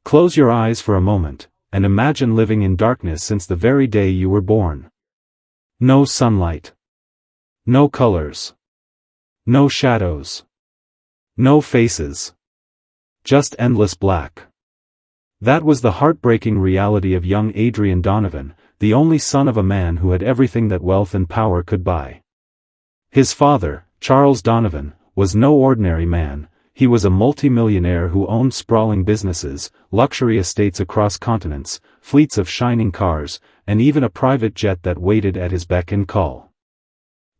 Close your eyes for a moment, and imagine living in darkness since the very day you were born. No sunlight. No colors. No shadows. No faces. Just endless black. That was the heartbreaking reality of young Adrian Donovan, the only son of a man who had everything that wealth and power could buy. His father, Charles Donovan, was no ordinary man. He was a multi-millionaire who owned sprawling businesses, luxury estates across continents, fleets of shining cars, and even a private jet that waited at his beck and call.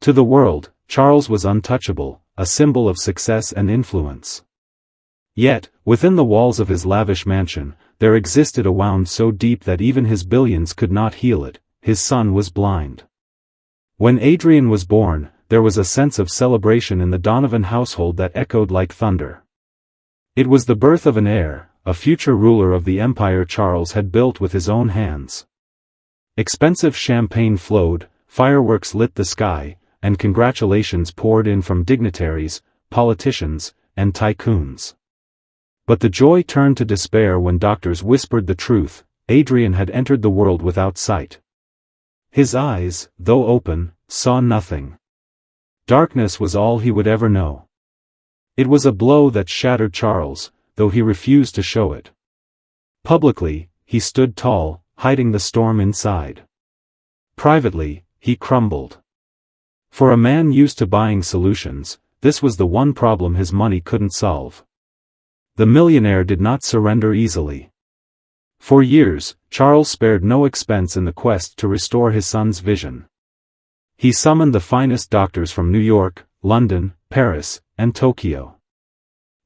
To the world, Charles was untouchable, a symbol of success and influence. Yet, within the walls of his lavish mansion, there existed a wound so deep that even his billions could not heal it. His son was blind. When Adrian was born, there was a sense of celebration in the Donovan household that echoed like thunder. It was the birth of an heir, a future ruler of the empire Charles had built with his own hands. Expensive champagne flowed, fireworks lit the sky, and congratulations poured in from dignitaries, politicians, and tycoons. But the joy turned to despair when doctors whispered the truth: Adrian had entered the world without sight. His eyes, though open, saw nothing. Darkness was all he would ever know. It was a blow that shattered Charles, though he refused to show it. Publicly, he stood tall, hiding the storm inside. Privately, he crumbled. For a man used to buying solutions, this was the one problem his money couldn't solve. The millionaire did not surrender easily. For years, Charles spared no expense in the quest to restore his son's vision. He summoned the finest doctors from New York, London, Paris, and Tokyo.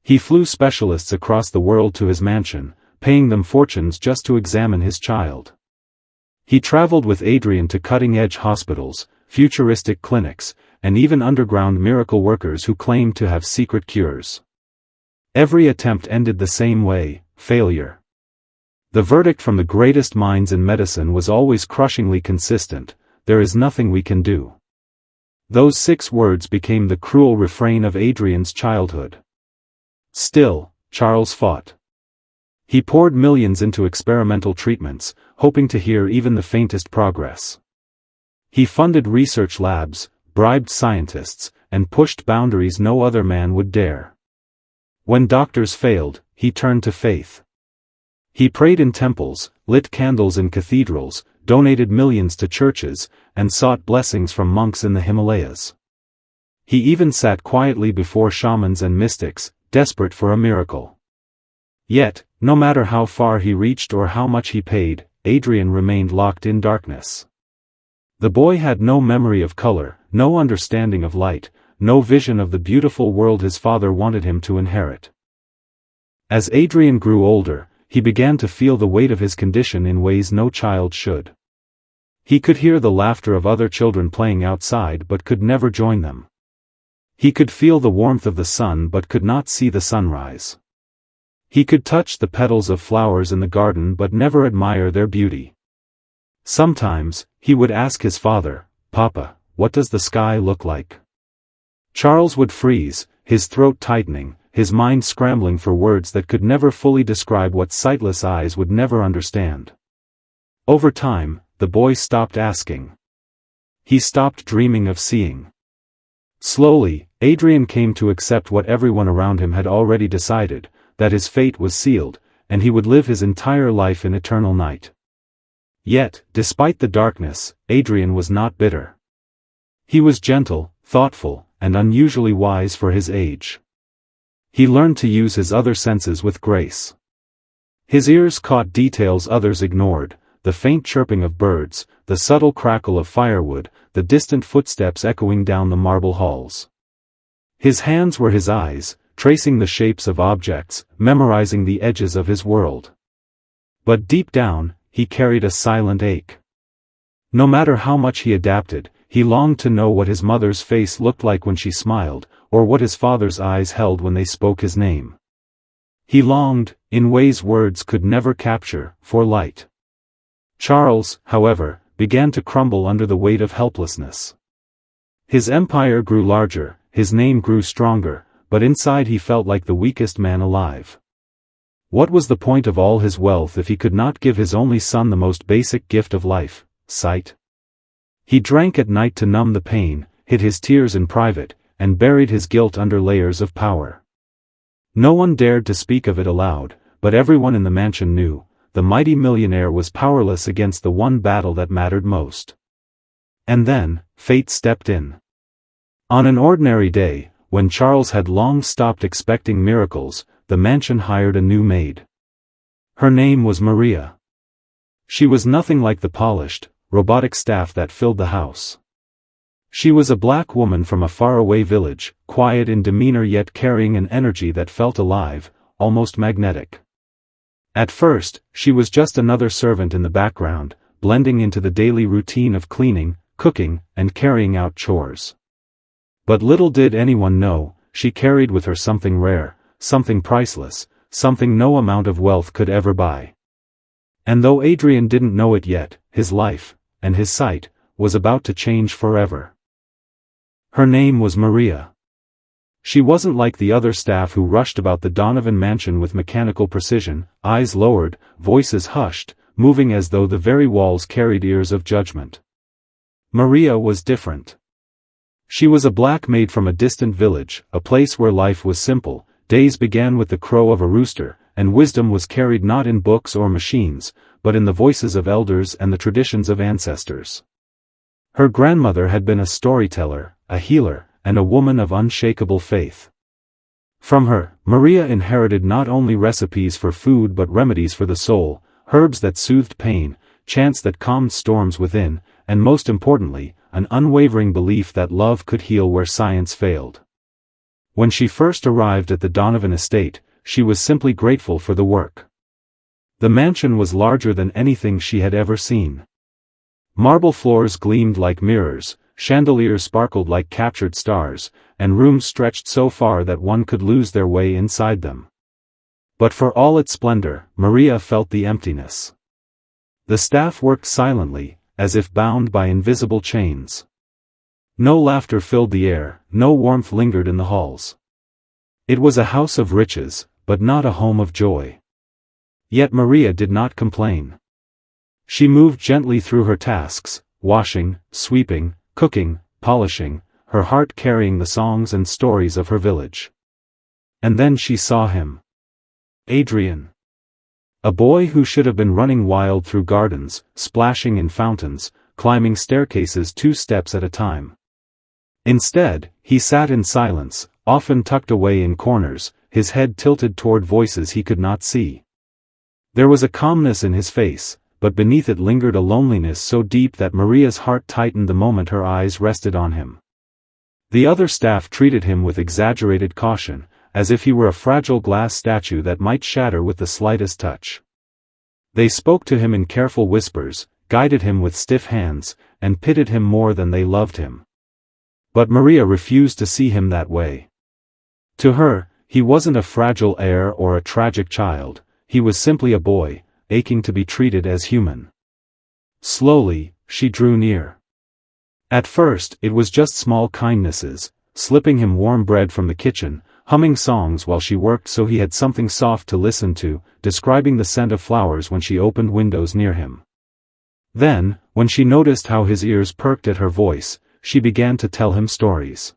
He flew specialists across the world to his mansion, paying them fortunes just to examine his child. He traveled with Adrian to cutting-edge hospitals, futuristic clinics, and even underground miracle workers who claimed to have secret cures. Every attempt ended the same way: failure. The verdict from the greatest minds in medicine was always crushingly consistent: there is nothing we can do. Those 6 words became the cruel refrain of Adrian's childhood. Still, Charles fought. He poured millions into experimental treatments, hoping to hear even the faintest progress. He funded research labs, bribed scientists, and pushed boundaries no other man would dare. When doctors failed, he turned to faith. He prayed in temples, lit candles in cathedrals, donated millions to churches, and sought blessings from monks in the Himalayas. He even sat quietly before shamans and mystics, desperate for a miracle. Yet, no matter how far he reached or how much he paid, Adrian remained locked in darkness. The boy had no memory of color, no understanding of light, no vision of the beautiful world his father wanted him to inherit. As Adrian grew older, he began to feel the weight of his condition in ways no child should. He could hear the laughter of other children playing outside but could never join them. He could feel the warmth of the sun but could not see the sunrise. He could touch the petals of flowers in the garden but never admire their beauty. Sometimes, he would ask his father, "Papa, what does the sky look like?" Charles would freeze, his throat tightening, his mind scrambling for words that could never fully describe what sightless eyes would never understand. Over time, the boy stopped asking. He stopped dreaming of seeing. Slowly, Adrian came to accept what everyone around him had already decided, that his fate was sealed, and he would live his entire life in eternal night. Yet, despite the darkness, Adrian was not bitter. He was gentle, thoughtful, and unusually wise for his age. He learned to use his other senses with grace. His ears caught details others ignored: the faint chirping of birds, the subtle crackle of firewood, the distant footsteps echoing down the marble halls. His hands were his eyes, tracing the shapes of objects, memorizing the edges of his world. But deep down, he carried a silent ache. No matter how much he adapted, he longed to know what his mother's face looked like when she smiled, or what his father's eyes held when they spoke his name. He longed, in ways words could never capture, for light. Charles, however, began to crumble under the weight of helplessness. His empire grew larger, his name grew stronger, but inside he felt like the weakest man alive. What was the point of all his wealth if he could not give his only son the most basic gift of life, sight? He drank at night to numb the pain, hid his tears in private, and buried his guilt under layers of power. No one dared to speak of it aloud, but everyone in the mansion knew, the mighty millionaire was powerless against the one battle that mattered most. And then, fate stepped in. On an ordinary day, when Charles had long stopped expecting miracles, the mansion hired a new maid. Her name was Maria. She was nothing like the polished, robotic staff that filled the house. She was a black woman from a faraway village, quiet in demeanor yet carrying an energy that felt alive, almost magnetic. At first, she was just another servant in the background, blending into the daily routine of cleaning, cooking, and carrying out chores. But little did anyone know, she carried with her something rare, something priceless, something no amount of wealth could ever buy. And though Adrian didn't know it yet, his life, and his sight, was about to change forever. Her name was Maria. She wasn't like the other staff who rushed about the Donovan mansion with mechanical precision, eyes lowered, voices hushed, moving as though the very walls carried ears of judgment. Maria was different. She was a black maid from a distant village, a place where life was simple, days began with the crow of a rooster, and wisdom was carried not in books or machines, but in the voices of elders and the traditions of ancestors. Her grandmother had been a storyteller, a healer, and a woman of unshakable faith. From her, Maria inherited not only recipes for food but remedies for the soul, herbs that soothed pain, chants that calmed storms within, and most importantly, an unwavering belief that love could heal where science failed. When she first arrived at the Donovan estate, she was simply grateful for the work. The mansion was larger than anything she had ever seen. Marble floors gleamed like mirrors, chandeliers sparkled like captured stars, and rooms stretched so far that one could lose their way inside them. But for all its splendor, Maria felt the emptiness. The staff worked silently, as if bound by invisible chains. No laughter filled the air, no warmth lingered in the halls. It was a house of riches, but not a home of joy. Yet Maria did not complain. She moved gently through her tasks, washing, sweeping, cooking, polishing, her heart carrying the songs and stories of her village. And then she saw him. Adrian. A boy who should have been running wild through gardens, splashing in fountains, climbing staircases 2 steps at a time. Instead, he sat in silence, often tucked away in corners, his head tilted toward voices he could not see. There was a calmness in his face, but beneath it lingered a loneliness so deep that Maria's heart tightened the moment her eyes rested on him. The other staff treated him with exaggerated caution, as if he were a fragile glass statue that might shatter with the slightest touch. They spoke to him in careful whispers, guided him with stiff hands, and pitied him more than they loved him. But Maria refused to see him that way. To her, he wasn't a fragile heir or a tragic child, he was simply a boy, aching to be treated as human. Slowly, she drew near. At first, it was just small kindnesses, slipping him warm bread from the kitchen, humming songs while she worked so he had something soft to listen to, describing the scent of flowers when she opened windows near him. Then, when she noticed how his ears perked at her voice, she began to tell him stories.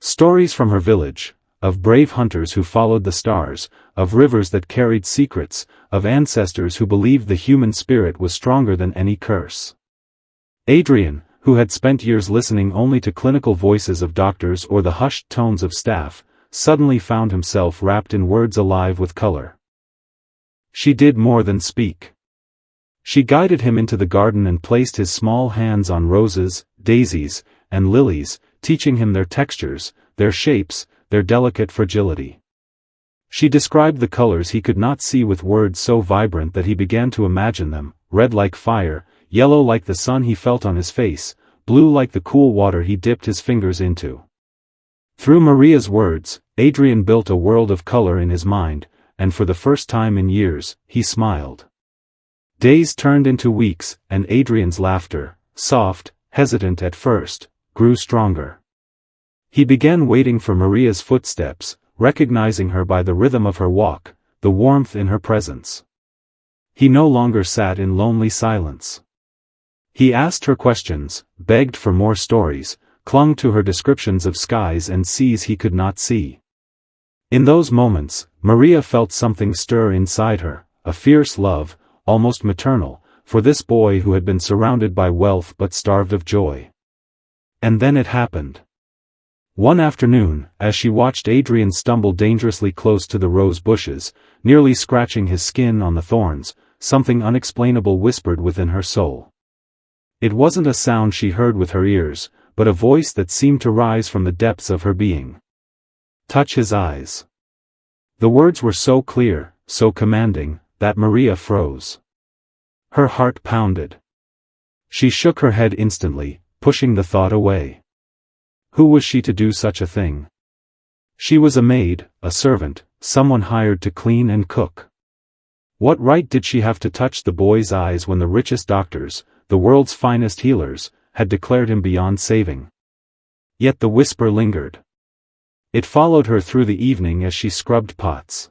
Stories from her village, of brave hunters who followed the stars, of rivers that carried secrets, of ancestors who believed the human spirit was stronger than any curse. Adrian, who had spent years listening only to clinical voices of doctors or the hushed tones of staff, suddenly found himself wrapped in words alive with color. She did more than speak. She guided him into the garden and placed his small hands on roses, daisies, and lilies, teaching him their textures, their shapes, their delicate fragility. She described the colors he could not see with words so vibrant that he began to imagine them, red like fire, yellow like the sun he felt on his face, blue like the cool water he dipped his fingers into. Through Maria's words, Adrian built a world of color in his mind, and for the first time in years, he smiled. Days turned into weeks, and Adrian's laughter, soft, hesitant at first, grew stronger. He began waiting for Maria's footsteps, recognizing her by the rhythm of her walk, the warmth in her presence. He no longer sat in lonely silence. He asked her questions, begged for more stories, clung to her descriptions of skies and seas he could not see. In those moments, Maria felt something stir inside her, a fierce love, almost maternal, for this boy who had been surrounded by wealth but starved of joy. And then it happened. One afternoon, as she watched Adrian stumble dangerously close to the rose bushes, nearly scratching his skin on the thorns, something unexplainable whispered within her soul. It wasn't a sound she heard with her ears, but a voice that seemed to rise from the depths of her being. Touch his eyes. The words were so clear, so commanding, that Maria froze. Her heart pounded. She shook her head instantly, pushing the thought away. Who was she to do such a thing? She was a maid, a servant, someone hired to clean and cook. What right did she have to touch the boy's eyes when the richest doctors, the world's finest healers, had declared him beyond saving? Yet the whisper lingered. It followed her through the evening as she scrubbed pots.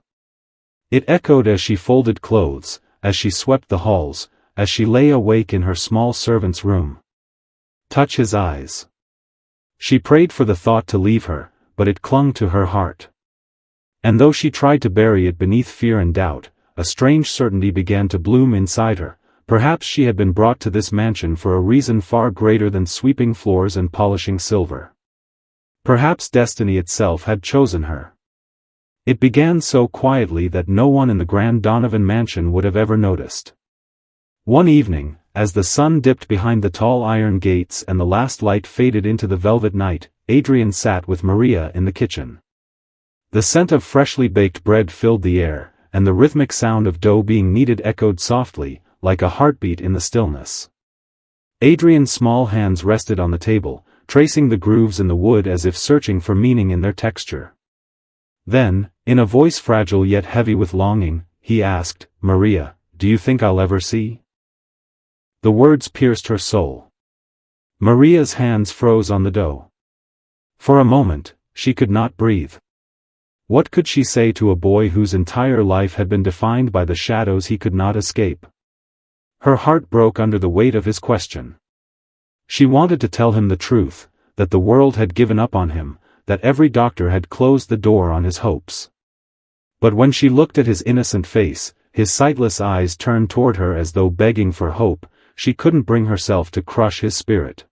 It echoed as she folded clothes, as she swept the halls, as she lay awake in her small servant's room. Touch his eyes. She prayed for the thought to leave her, but it clung to her heart. And though she tried to bury it beneath fear and doubt, a strange certainty began to bloom inside her. Perhaps she had been brought to this mansion for a reason far greater than sweeping floors and polishing silver. Perhaps destiny itself had chosen her. It began so quietly that no one in the grand Donovan mansion would have ever noticed. One evening, as the sun dipped behind the tall iron gates and the last light faded into the velvet night, Adrian sat with Maria in the kitchen. The scent of freshly baked bread filled the air, and the rhythmic sound of dough being kneaded echoed softly, like a heartbeat in the stillness. Adrian's small hands rested on the table, tracing the grooves in the wood as if searching for meaning in their texture. Then, in a voice fragile yet heavy with longing, he asked, "Maria, do you think I'll ever see?" The words pierced her soul. Maria's hands froze on the dough. For a moment, she could not breathe. What could she say to a boy whose entire life had been defined by the shadows he could not escape? Her heart broke under the weight of his question. She wanted to tell him the truth, that the world had given up on him, that every doctor had closed the door on his hopes. But when she looked at his innocent face, his sightless eyes turned toward her as though begging for hope, she couldn't bring herself to crush his spirit.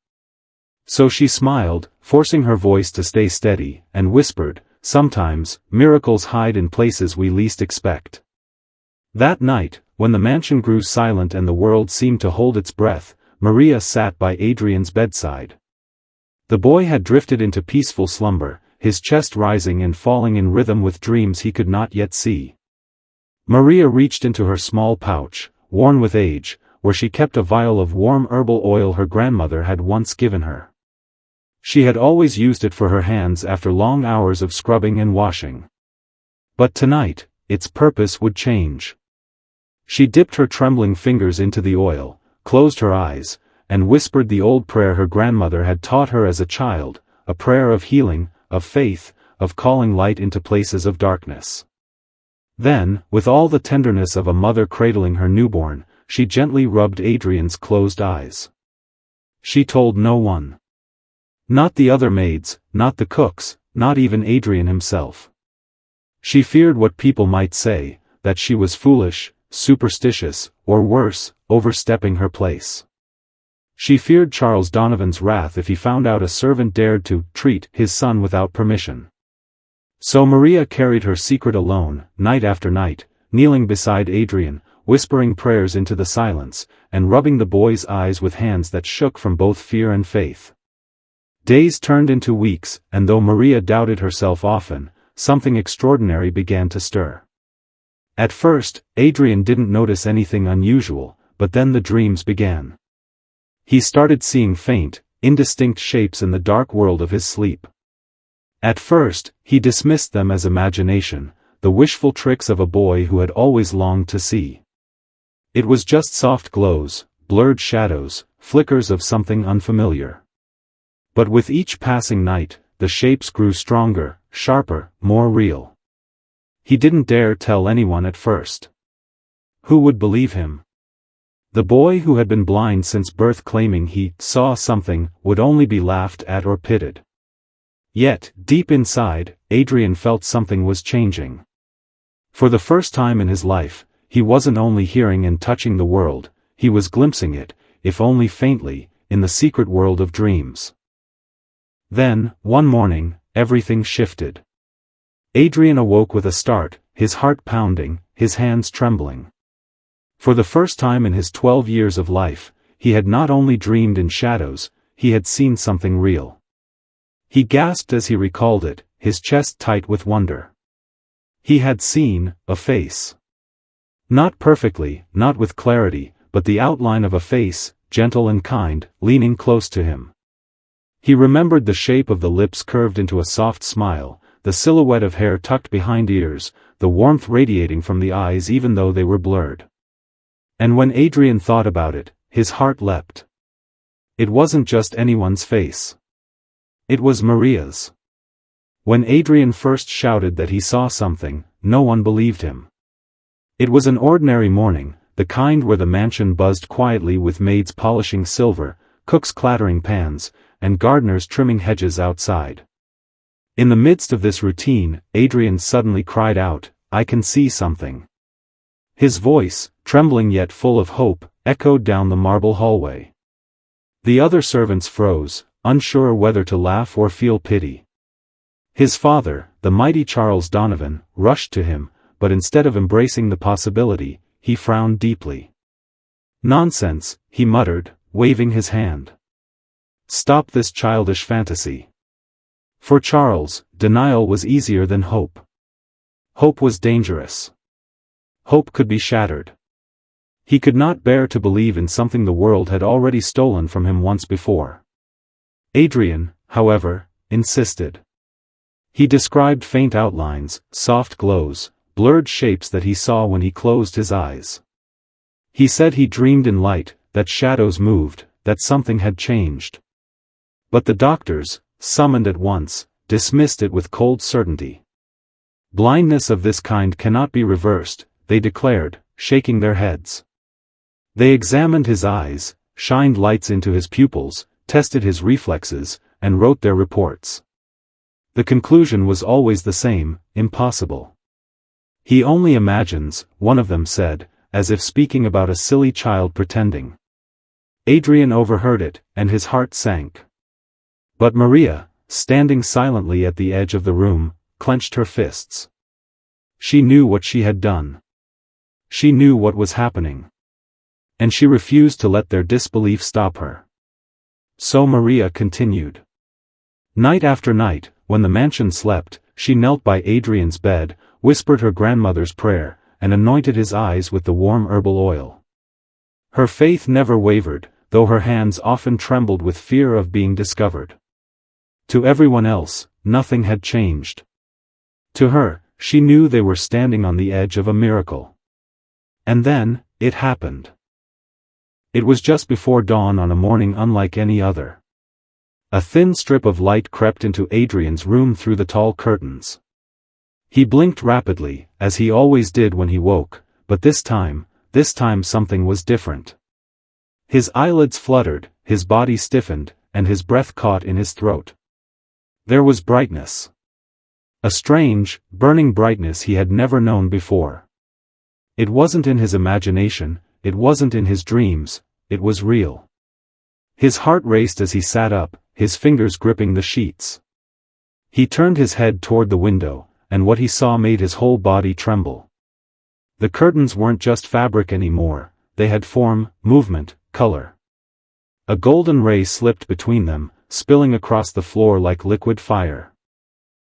So she smiled, forcing her voice to stay steady, and whispered, "Sometimes, miracles hide in places we least expect." That night, when the mansion grew silent and the world seemed to hold its breath, Maria sat by Adrian's bedside. The boy had drifted into peaceful slumber, his chest rising and falling in rhythm with dreams he could not yet see. Maria reached into her small pouch, worn with age, where she kept a vial of warm herbal oil her grandmother had once given her. She had always used it for her hands after long hours of scrubbing and washing. But tonight, its purpose would change. She dipped her trembling fingers into the oil, closed her eyes, and whispered the old prayer her grandmother had taught her as a child, a prayer of healing, of faith, of calling light into places of darkness. Then, with all the tenderness of a mother cradling her newborn, she gently rubbed Adrian's closed eyes. She told no one. Not the other maids, not the cooks, not even Adrian himself. She feared what people might say, that she was foolish, superstitious, or worse, overstepping her place. She feared Charles Donovan's wrath if he found out a servant dared to treat his son without permission. So Maria carried her secret alone, night after night, kneeling beside Adrian, whispering prayers into the silence, and rubbing the boy's eyes with hands that shook from both fear and faith. Days turned into weeks, and though Maria doubted herself often, something extraordinary began to stir. At first, Adrian didn't notice anything unusual, but then the dreams began. He started seeing faint, indistinct shapes in the dark world of his sleep. At first, he dismissed them as imagination, the wishful tricks of a boy who had always longed to see. It was just soft glows, blurred shadows, flickers of something unfamiliar. But with each passing night, the shapes grew stronger, sharper, more real. he didn't dare tell anyone at first. Who would believe him? The boy who had been blind since birth claiming he saw something would only be laughed at or pitied. Yet, deep inside, Adrian felt something was changing. For the first time in his life, he wasn't only hearing and touching the world, he was glimpsing it, if only faintly, in the secret world of dreams. Then, one morning, everything shifted. Adrian awoke with a start, his heart pounding, his hands trembling. For the first time in his 12 years of life, he had not only dreamed in shadows, he had seen something real. He gasped as he recalled it, his chest tight with wonder. He had seen a face. Not perfectly, not with clarity, but the outline of a face, gentle and kind, leaning close to him. He remembered the shape of the lips curved into a soft smile, the silhouette of hair tucked behind ears, the warmth radiating from the eyes even though they were blurred. And when Adrian thought about it, his heart leapt. It wasn't just anyone's face. It was Maria's. When Adrian first shouted that he saw something, no one believed him. It was an ordinary morning, the kind where the mansion buzzed quietly with maids polishing silver, cooks clattering pans, and gardeners trimming hedges outside. In the midst of this routine, Adrian suddenly cried out, "I can see something." His voice, trembling yet full of hope, echoed down the marble hallway. The other servants froze, unsure whether to laugh or feel pity. His father, the mighty Charles Donovan, rushed to him, but instead of embracing the possibility, he frowned deeply. "Nonsense," he muttered, waving his hand. "Stop this childish fantasy." For Charles, denial was easier than hope. Hope was dangerous. Hope could be shattered. He could not bear to believe in something the world had already stolen from him once before. Adrian, however, insisted. He described faint outlines, soft glows, blurred shapes that he saw when he closed his eyes. He said he dreamed in light, that shadows moved, that something had changed. But the doctors, summoned at once, dismissed it with cold certainty. Blindness of this kind cannot be reversed, they declared, shaking their heads. They examined his eyes, shined lights into his pupils, tested his reflexes, and wrote their reports. The conclusion was always the same: impossible. "He only imagines," one of them said, as if speaking about a silly child pretending. Adrian overheard it, and his heart sank. But Maria, standing silently at the edge of the room, clenched her fists. She knew what she had done. She knew what was happening. And she refused to let their disbelief stop her. So Maria continued. Night after night, when the mansion slept, she knelt by Adrian's bed, whispered her grandmother's prayer, and anointed his eyes with the warm herbal oil. Her faith never wavered, though her hands often trembled with fear of being discovered. To everyone else, nothing had changed. To her, she knew they were standing on the edge of a miracle. And then, it happened. It was just before dawn on a morning unlike any other. A thin strip of light crept into Adrian's room through the tall curtains. He blinked rapidly, as he always did when he woke, but this time something was different. His eyelids fluttered, his body stiffened, and his breath caught in his throat. There was brightness. A strange, burning brightness he had never known before. It wasn't in his imagination, it wasn't in his dreams, it was real. His heart raced as he sat up, his fingers gripping the sheets. He turned his head toward the window, and what he saw made his whole body tremble. The curtains weren't just fabric anymore, they had form, movement, color. A golden ray slipped between them, spilling across the floor like liquid fire.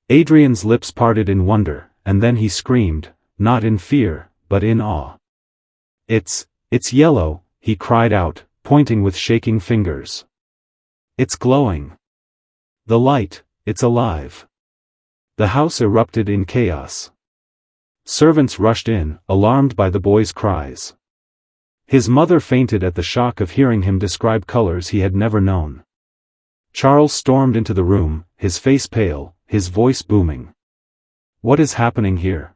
Adrian's lips parted in wonder, and then he screamed, not in fear, but in awe. It's yellow," he cried out, pointing with shaking fingers. "It's glowing. The light, it's alive." The house erupted in chaos. Servants rushed in, alarmed by the boy's cries. His mother fainted at the shock of hearing him describe colors he had never known. Charles stormed into the room, his face pale, his voice booming. "What is happening here?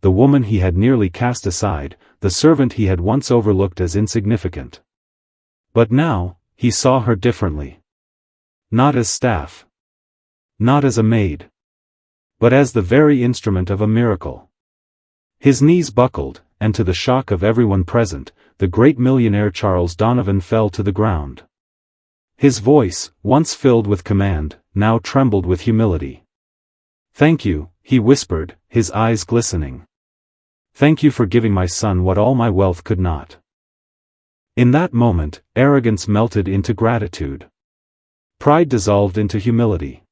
the woman he had nearly cast aside, the servant he had once overlooked as insignificant. But now, he saw her differently. Not as staff. Not as a maid. But as the very instrument of a miracle. His knees buckled, and to the shock of everyone present, the great millionaire Charles Donovan fell to the ground. His voice, once filled with command, now trembled with humility. "Thank you," he whispered, his eyes glistening. "Thank you for giving my son what all my wealth could not." In that moment, arrogance melted into gratitude. Pride dissolved into humility.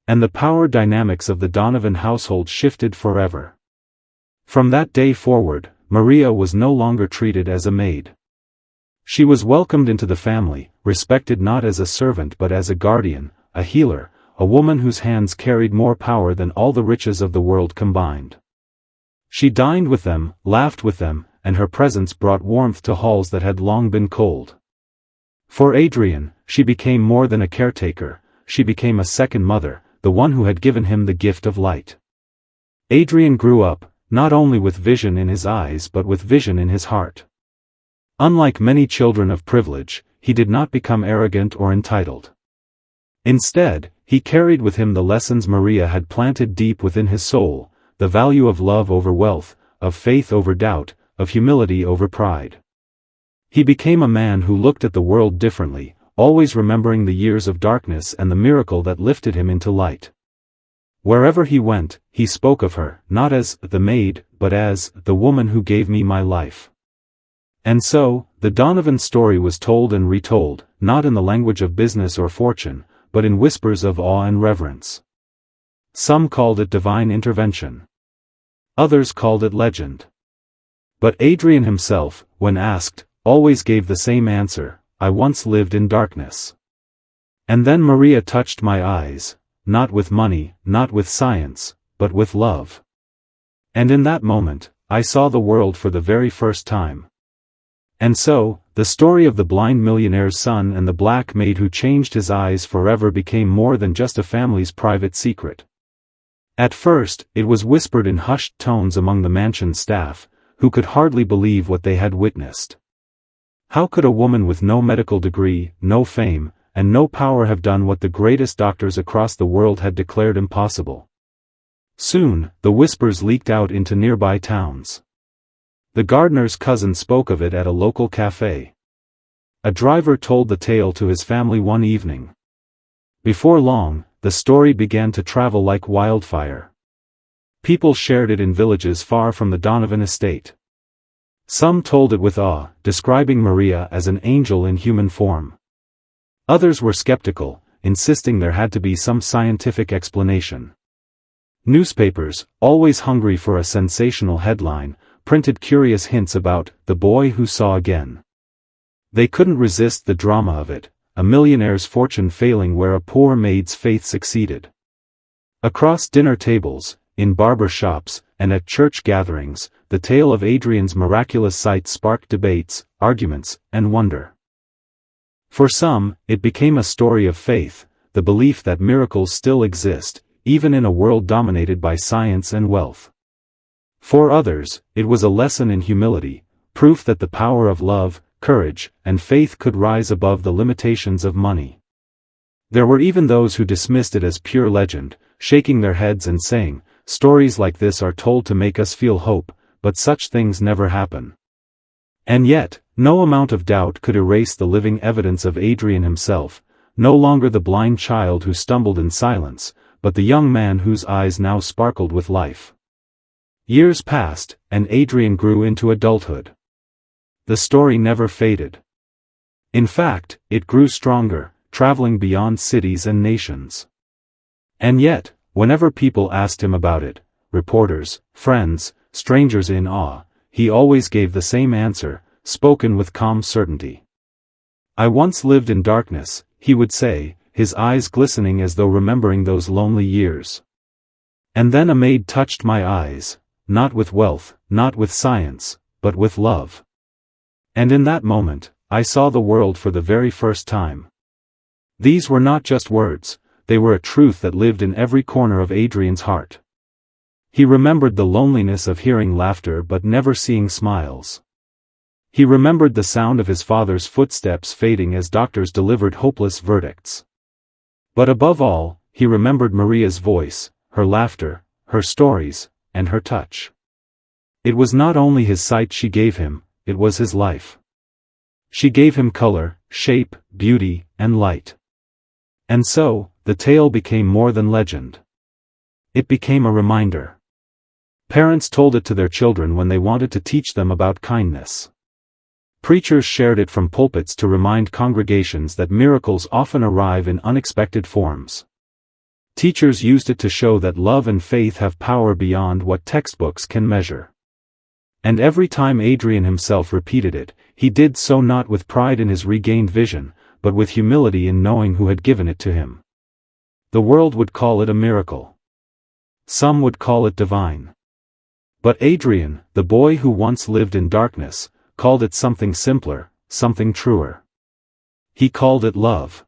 And the power dynamics of the Donovan household shifted forever. From that day forward, Maria was no longer treated as a maid. She was welcomed into the family, respected not as a servant but as a guardian, a healer, a woman whose hands carried more power than all the riches of the world combined. She dined with them, laughed with them, and her presence brought warmth to halls that had long been cold. For Adrian, she became more than a caretaker, she became a second mother, the one who had given him the gift of light. Adrian grew up, not only with vision in his eyes but with vision in his heart. Unlike many children of privilege, he did not become arrogant or entitled. Instead, he carried with him the lessons Maria had planted deep within his soul, the value of love over wealth, of faith over doubt, of humility over pride. He became a man who looked at the world differently, always remembering the years of darkness and the miracle that lifted him into light. Wherever he went, he spoke of her, not as the maid, but as the woman who gave me my life. And so, the Donovan story was told and retold, not in the language of business or fortune, but in whispers of awe and reverence. Some called it divine intervention. Others called it legend. But Adrian himself, when asked, always gave the same answer: "I once lived in darkness. And then Maria touched my eyes, not with money, not with science, but with love. And in that moment, I saw the world for the very first time." And so, the story of the blind millionaire's son and the black maid who changed his eyes forever became more than just a family's private secret. At first, it was whispered in hushed tones among the mansion staff, who could hardly believe what they had witnessed. How could a woman with no medical degree, no fame, and no power have done what the greatest doctors across the world had declared impossible? Soon, the whispers leaked out into nearby towns. The gardener's cousin spoke of it at a local cafe. A driver told the tale to his family one evening. Before long, the story began to travel like wildfire. People shared it in villages far from the Donovan estate. Some told it with awe, describing Maria as an angel in human form. Others were skeptical, insisting there had to be some scientific explanation. Newspapers, always hungry for a sensational headline, printed curious hints about the boy who saw again. They couldn't resist the drama of it, a millionaire's fortune failing where a poor maid's faith succeeded. Across dinner tables, in barber shops, and at church gatherings, the tale of Adrian's miraculous sight sparked debates, arguments, and wonder. For some, it became a story of faith, the belief that miracles still exist, even in a world dominated by science and wealth. For others, it was a lesson in humility, proof that the power of love, courage, and faith could rise above the limitations of money. There were even those who dismissed it as pure legend, shaking their heads and saying, "Stories like this are told to make us feel hope, but such things never happen." And yet, no amount of doubt could erase the living evidence of Adrian himself, no longer the blind child who stumbled in silence, but the young man whose eyes now sparkled with life. Years passed, and Adrian grew into adulthood. The story never faded. In fact, it grew stronger, traveling beyond cities and nations. And yet, whenever people asked him about it, reporters, friends, strangers in awe, he always gave the same answer, spoken with calm certainty. "I once lived in darkness," he would say, his eyes glistening as though remembering those lonely years. "And then a maid touched my eyes, not with wealth, not with science, but with love. And in that moment, I saw the world for the very first time." These were not just words, they were a truth that lived in every corner of Adrian's heart. He remembered the loneliness of hearing laughter but never seeing smiles. He remembered the sound of his father's footsteps fading as doctors delivered hopeless verdicts. But above all, he remembered Maria's voice, her laughter, her stories, and her touch. It was not only his sight she gave him, it was his life. She gave him color, shape, beauty, and light. And so, the tale became more than legend. It became a reminder. Parents told it to their children when they wanted to teach them about kindness. Preachers shared it from pulpits to remind congregations that miracles often arrive in unexpected forms. Teachers used it to show that love and faith have power beyond what textbooks can measure. And every time Adrian himself repeated it, he did so not with pride in his regained vision, but with humility in knowing who had given it to him. The world would call it a miracle. Some would call it divine. But Adrian, the boy who once lived in darkness, called it something simpler, something truer. He called it love.